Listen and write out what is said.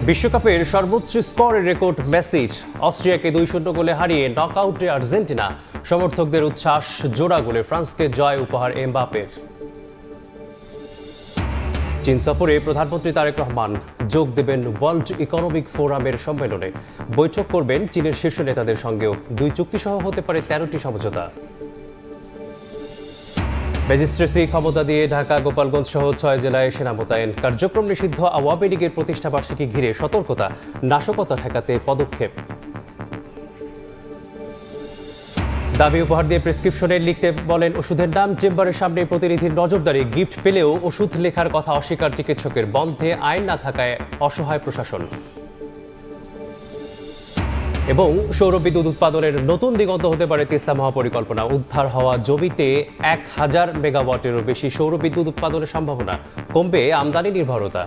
বিশ্বকাপের সর্বোচ্চ স্কোরের রেকর্ড মেসির। অস্ট্রিয়াকে 2-0 গোলে হারিয়ে নকআউটে আর্জেন্টিনা। সমর্থকদের উচ্ছ্বাস, জোড়া গোলে ফ্রান্সকে জয় উপহার এমবাপের। চীন সফরে প্রধানমন্ত্রী তারেক রহমান যোগ দেবেন ওয়ার্ল্ড ইকোনমিক ফোরামের সম্মেলনে। বৈঠক করবেন চীনের শীর্ষ নেতাদের সঙ্গেও। 2 চুক্তিসহ হতে পারে 13টি সমঝোতা। ম্যাজিস্ট্রেসি ক্ষমতা দিয়ে ঢাকা, গোপালগঞ্জ সহ 6 জেলায় সেনা মোতায়েন। কার্যক্রম নিষিদ্ধ আওয়ামী লীগের প্রতিষ্ঠাবার্ষিকী ঘিরে সতর্কতা, নাশকতা ঠেকাতে পদক্ষেপ। দাবি উপহার দিয়ে প্রেসক্রিপশনে লিখতে বলেন ওষুধের নাম। চেম্বারের সামনে প্রতিনিধির নজরদারি। গিফট পেলেও ওষুধ লেখার কথা অস্বীকার চিকিৎসকের। বন্ধে আইন না থাকায় অসহায় প্রশাসন। এবং সৌর বিদ্যুৎ উৎপাদনের নতুন দিগন্ত হতে পারে তিস্তা মহাপরিকল্পনা। উদ্ধার হওয়া জমিতে 1000 মেগাওয়াটেরও বেশি সৌর বিদ্যুৎ উৎপাদনের সম্ভাবনা। কমবে আমদানি নির্ভরতা।